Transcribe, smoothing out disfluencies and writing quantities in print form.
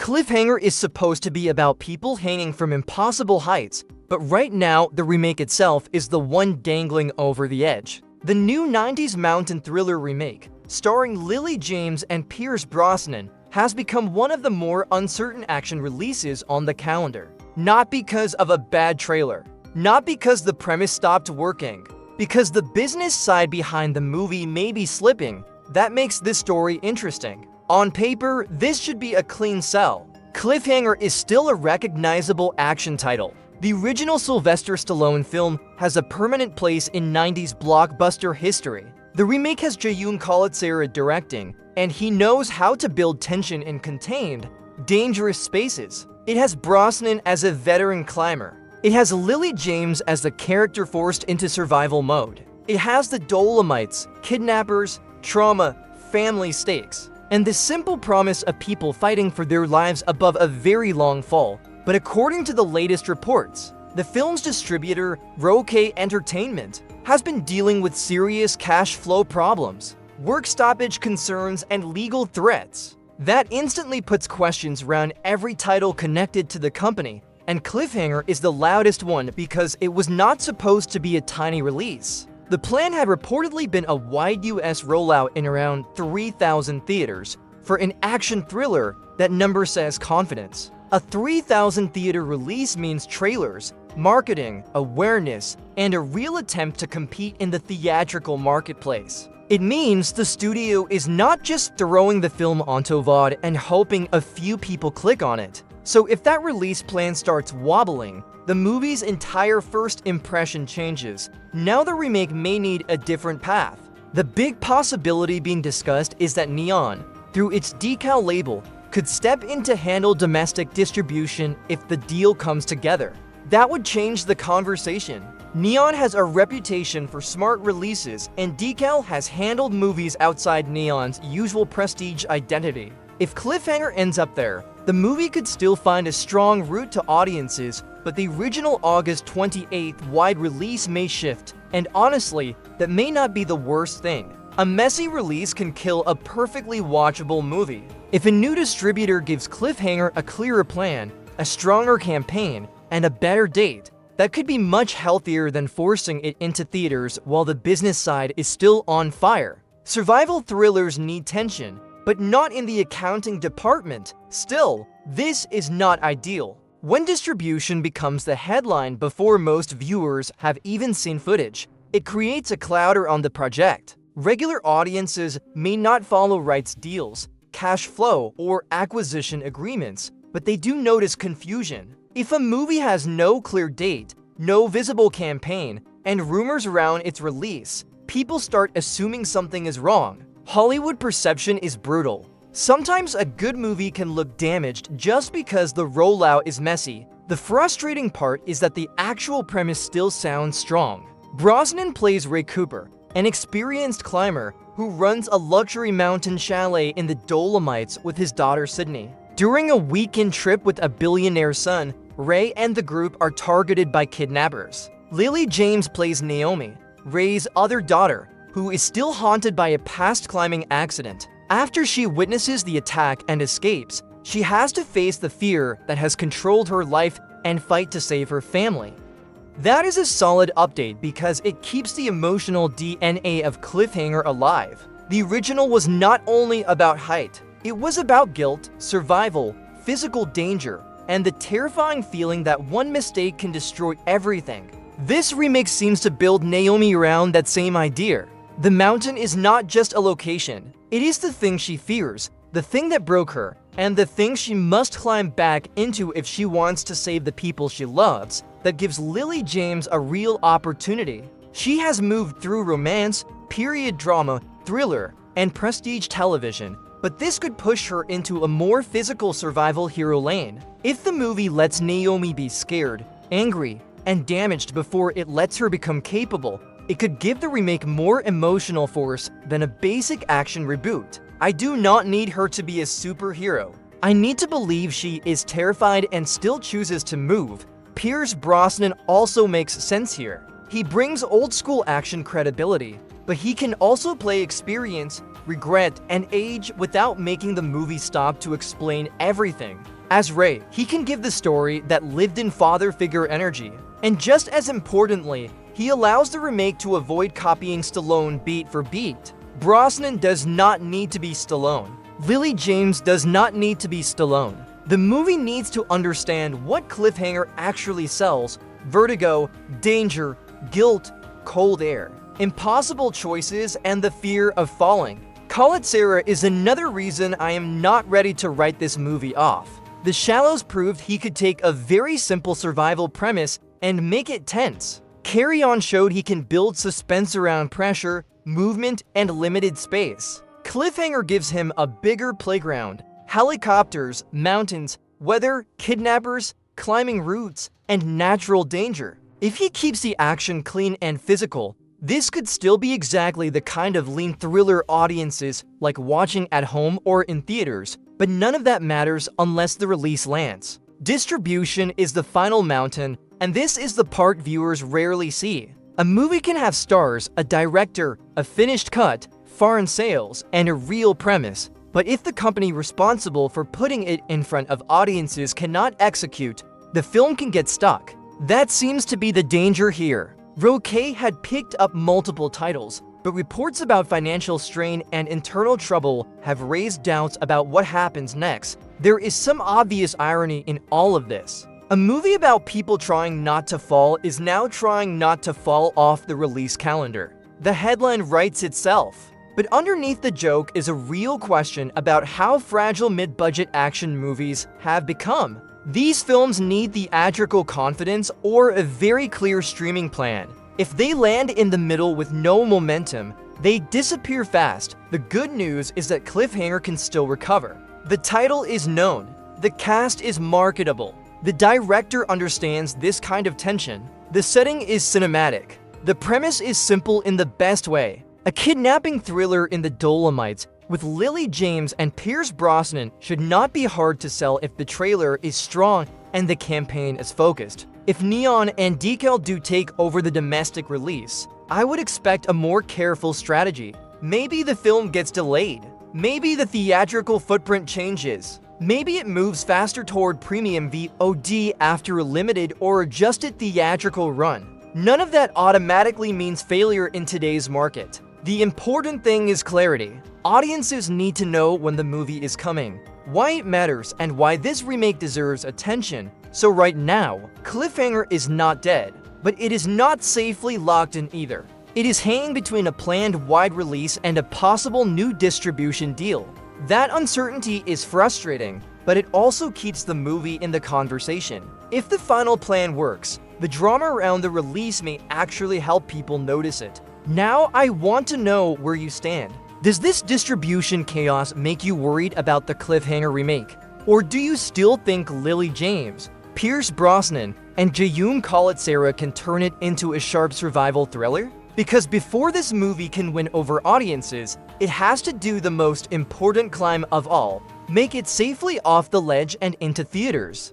Cliffhanger is supposed to be about people hanging from impossible heights, but right now, the remake itself is the one dangling over the edge. The new 90s mountain thriller remake, starring Lily James and Pierce Brosnan, has become one of the more uncertain action releases on the calendar. Not because of a bad trailer, not because the premise stopped working, because the business side behind the movie may be slipping. That makes this story interesting. On paper, this should be a clean sell. Cliffhanger is still a recognizable action title. The original Sylvester Stallone film has a permanent place in 90s blockbuster history. The remake has Jaume Collet-Serra directing, and he knows how to build tension in contained, dangerous spaces. It has Brosnan as a veteran climber. It has Lily James as the character forced into survival mode. It has the Dolomites, kidnappers, trauma, family stakes, and the simple promise of people fighting for their lives above a very long fall. But according to the latest reports, the film's distributor, Roque Entertainment, has been dealing with serious cash flow problems, work stoppage concerns, and legal threats. That instantly puts questions around every title connected to the company, and Cliffhanger is the loudest one because it was not supposed to be a tiny release. The plan had reportedly been a wide US rollout in around 3,000 theaters. For an action thriller, that number says confidence. A 3,000 theater release means trailers, marketing, awareness, and a real attempt to compete in the theatrical marketplace. It means the studio is not just throwing the film onto VOD and hoping a few people click on it. So if that release plan starts wobbling, the movie's entire first impression changes. Now the remake may need a different path. The big possibility being discussed is that Neon, through its Decal label, could step in to handle domestic distribution if the deal comes together. That would change the conversation. Neon has a reputation for smart releases, and Decal has handled movies outside Neon's usual prestige identity. If Cliffhanger ends up there, the movie could still find a strong route to audiences, but the original August 28th wide release may shift, and honestly, that may not be the worst thing. A messy release can kill a perfectly watchable movie. If a new distributor gives Cliffhanger a clearer plan, a stronger campaign, and a better date, that could be much healthier than forcing it into theaters while the business side is still on fire. Survival thrillers need tension, but not in the accounting department. Still, this is not ideal. When distribution becomes the headline before most viewers have even seen footage, it creates a clouder on the project. Regular audiences may not follow rights deals, cash flow, or acquisition agreements, but they do notice confusion. If a movie has no clear date, no visible campaign, and rumors around its release, people start assuming something is wrong. Hollywood perception is brutal. Sometimes a good movie can look damaged just because the rollout is messy. The frustrating part is that the actual premise still sounds strong. Brosnan plays Ray Cooper, an experienced climber who runs a luxury mountain chalet in the Dolomites with his daughter Sydney. During a weekend trip with a billionaire son, Ray and the group are targeted by kidnappers. Lily James plays Naomi, Ray's other daughter, who is still haunted by a past climbing accident. After she witnesses the attack and escapes, she has to face the fear that has controlled her life and fight to save her family. That is a solid update because it keeps the emotional DNA of Cliffhanger alive. The original was not only about height, it was about guilt, survival, physical danger, and the terrifying feeling that one mistake can destroy everything. This remake seems to build Naomi around that same idea. The mountain is not just a location, it is the thing she fears, the thing that broke her, and the thing she must climb back into if she wants to save the people she loves. That gives Lily James a real opportunity. She has moved through romance, period drama, thriller, and prestige television, but this could push her into a more physical survival hero lane. If the movie lets Naomi be scared, angry, and damaged before it lets her become capable, it could give the remake more emotional force than a basic action reboot. I do not need her to be a superhero. I need to believe she is terrified and still chooses to move. Pierce Brosnan also makes sense here. He brings old-school action credibility, but he can also play experience, regret, and age without making the movie stop to explain everything. As Ray, he can give the story that lived-in father figure energy. And just as importantly, he allows the remake to avoid copying Stallone beat for beat. Brosnan does not need to be Stallone. Lily James does not need to be Stallone. The movie needs to understand what Cliffhanger actually sells: vertigo, danger, guilt, cold air, impossible choices, and the fear of falling. Collet-Serra is another reason I am not ready to write this movie off. The Shallows proved he could take a very simple survival premise and make it tense. Carry On showed he can build suspense around pressure, movement, and limited space. Cliffhanger gives him a bigger playground: helicopters, mountains, weather, kidnappers, climbing routes, and natural danger. If he keeps the action clean and physical, this could still be exactly the kind of lean thriller audiences like watching at home or in theaters, but none of that matters unless the release lands. Distribution is the final mountain, and this is the part viewers rarely see. A movie can have stars, a director, a finished cut, foreign sales, and a real premise, but if the company responsible for putting it in front of audiences cannot execute, the film can get stuck. That seems to be the danger here. Roquet had picked up multiple titles, but reports about financial strain and internal trouble have raised doubts about what happens next. There is some obvious irony in all of this. A movie about people trying not to fall is now trying not to fall off the release calendar. The headline writes itself. But underneath the joke is a real question about how fragile mid-budget action movies have become. These films need theatrical confidence or a very clear streaming plan. If they land in the middle with no momentum, they disappear fast. The good news is that Cliffhanger can still recover. The title is known. The cast is marketable. The director understands this kind of tension. The setting is cinematic. The premise is simple in the best way. A kidnapping thriller in the Dolomites with Lily James and Pierce Brosnan should not be hard to sell if the trailer is strong and the campaign is focused. If Neon and Decal do take over the domestic release, I would expect a more careful strategy. Maybe the film gets delayed. Maybe the theatrical footprint changes. Maybe it moves faster toward premium VOD after a limited or adjusted theatrical run. None of that automatically means failure in today's market. The important thing is clarity. Audiences need to know when the movie is coming, why it matters, and why this remake deserves attention. So right now, Cliffhanger is not dead, but it is not safely locked in either. It is hanging between a planned wide release and a possible new distribution deal. That uncertainty is frustrating, but it also keeps the movie in the conversation. If the final plan works, the drama around the release may actually help people notice it. Now I want to know where you stand. Does this distribution chaos make you worried about the Cliffhanger remake? Or do you still think Lily James, Pierce Brosnan, and Jaume Collet-Serra can turn it into a sharp survival thriller? Because before this movie can win over audiences, it has to do the most important climb of all: make it safely off the ledge and into theaters.